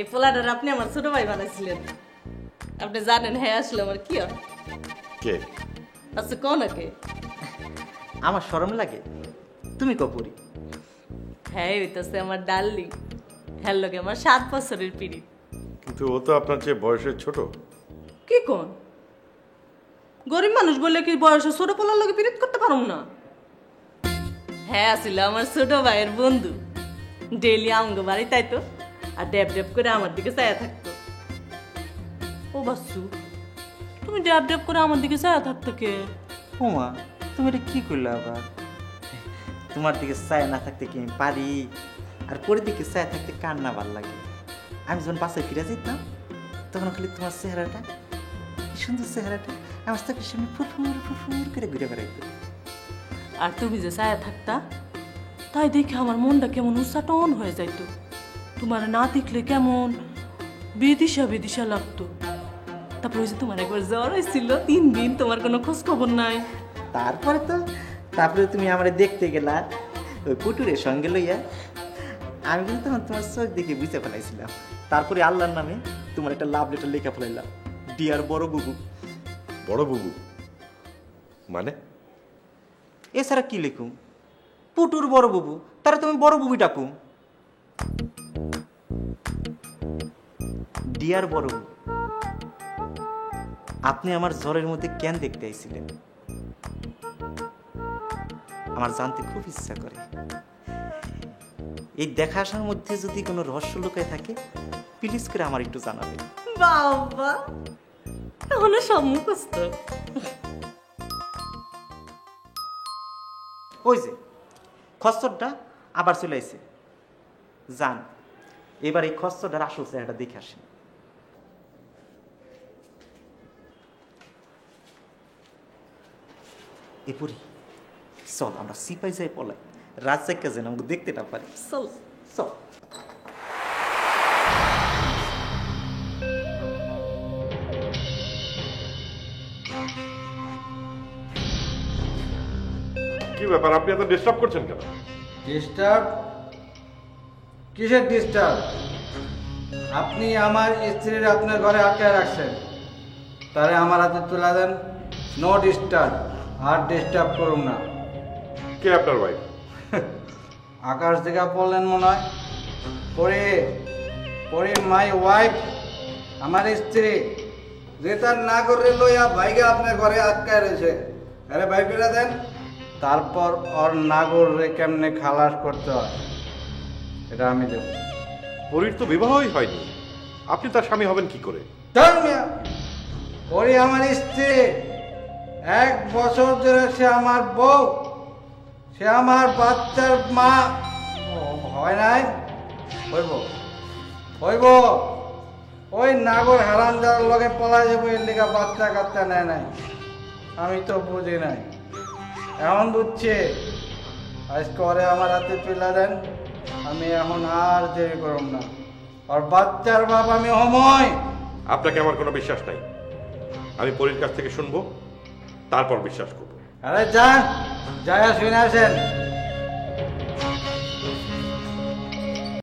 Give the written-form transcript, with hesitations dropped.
এই পোলাটার আপনি আমার ছোট ভাই বানাইছিলেন। আপনি জানেন হ্যাঁ আসলে আমার কি হয়? কে? আচ্ছা কোন কে? আমার শরম লাগে, তুমি কপুরি। হ্যাঁ হইতাছে আমার ডার্লিং। হ্যাঁ লোকে আমার 7 বছরের পিড়ি। কিন্তু ও তো আপনার চেয়ে বয়সে ছোট। কি কোন? গরিব মানুষ বলে কি বয়সে ছোট পোলার লোকে পিরিত করতে পারুম না? হ্যাঁ আসলে আমার ছোট ভাইয়ের বন্ধু। ডেইলি আমগো বাড়ি তাইতো আর ড্যাব ড্যাব করে আমার দিকে চায়া থাকতো। ও বাসু, তুমি ড্যাব ড্যাব করে আমার দিকে চায়া থাকতো কে? ওমা, তুমি এটা কি করলে আবার? তোমার দিকে চায় না থাকতে কি আমি পারি? আর পরের দিকে চায় থাকতে কার না ভাল লাগে? আমি যখন বাসায় ফিরে যেতাম তখন খালি তোমার চেহারাটা, কি সুন্দর চেহারাটা আমার চোখের সামনে ফুরফুর ফুরফুর করে ঘুরে বেড়াইতো। আর তুমি যে ছায়া থাকতা তাই দেখে আমার মনটা কেমন উচ্চাটন হয়ে যাইতো। তোমার না দেখলে কেমন বিদিশা বিদিশা লাগতো। তারপরে ওই যে তোমার একবার জ্বর হয়েছিল 3 দিন, তোমার কোনো খোঁজ খবর নাই। তারপরে তুমি আমার দেখতে গেলা ওই পুটুরের সঙ্গে লইয়া। আমি কিন্তু তখন তোমার চোখ দেখে বুঝতে ফেলাইছিলাম। তারপরে আল্লাহর নামে তোমার একটা লাভ লেটার লেখা ফেলাইলাম, ডিয়ার বড় বুবু। বড় বুবু মানে? এছাড়া কি লিখুম? পুটুর বড় বুবু, তারা তুমি বড় বুবু ডাকুম। ডিয়ার বড় বুবু, আপনি আমার জ্বরের মধ্যে কেন দেখতে আইছিলেন? আমার জানতে খুব ইচ্ছা করে। এই দেখা আসার মধ্যে যদি কোনো রহস্য লুকায় থাকে প্লিজ করে আমার একটু জানাবেন। বাবা তাহলে সব মুখস্থ। ওই যে খচ্চরটা আবার চলে আইছে। যান এবার এই খচ্চরটার আসল চেহারাটা দেখে আসেন। এপুরি চল আমরা সিপাই যাই পলাই, রাজ্জাককে যেন আমাকে দেখতে না পারি। চল চল। কি ব্যাপার, আপনি এত ডিস্টার্ব করছেন কেন? ডিস্টার্ব? কিসের ডিস্টার্ব? আপনি আমার স্ত্রীর আপনার ঘরে আটকে রাখছেন, তারে আমার হাতে তুলে দেন। নো ডিস্টার্ব, আর ডিস্টার্ব করুন না। কে আপনার ভাই? আকাশ থেকে পড়লেন মনে হয়। পরে মাই ওয়াইফ, আমার স্ত্রী, যে তার না করে লইয়া ভাইকে আপনার ঘরে আটকায় রয়েছে। আরে ভাই ফিরে দেন, তারপর ওর নাগরে কেমনে খালাস করতে হয় এটা আমি দেব। পরীর তো বিবাহই হয়নি, আপনি তার স্বামী হবেন কি করে? পরে আমার স্ত্রী, 1 বছর ধরে সে আমার বউ, সে আমার বাচ্চার মা। হয় নাই? হইব। ওই নাগর হারামজার লগে পলায় যাবো, এর লিগা বাচ্চা কাচ্চা নেয় নাই। আমি তো বুঝি নাই, এখন বুঝছে। আজকে ওরে আমার হাতে তুলে দেন, আমি এখন আর দেরি করব না। আর বাচ্চার বাপ আমি হময়। আপনাকে আমার কোনো বিশ্বাস নাই, আমি পরীর কাছ থেকে শুনবো, তারপর বিশ্বাস করবো। আরে যান, যায় শুনে আসেন।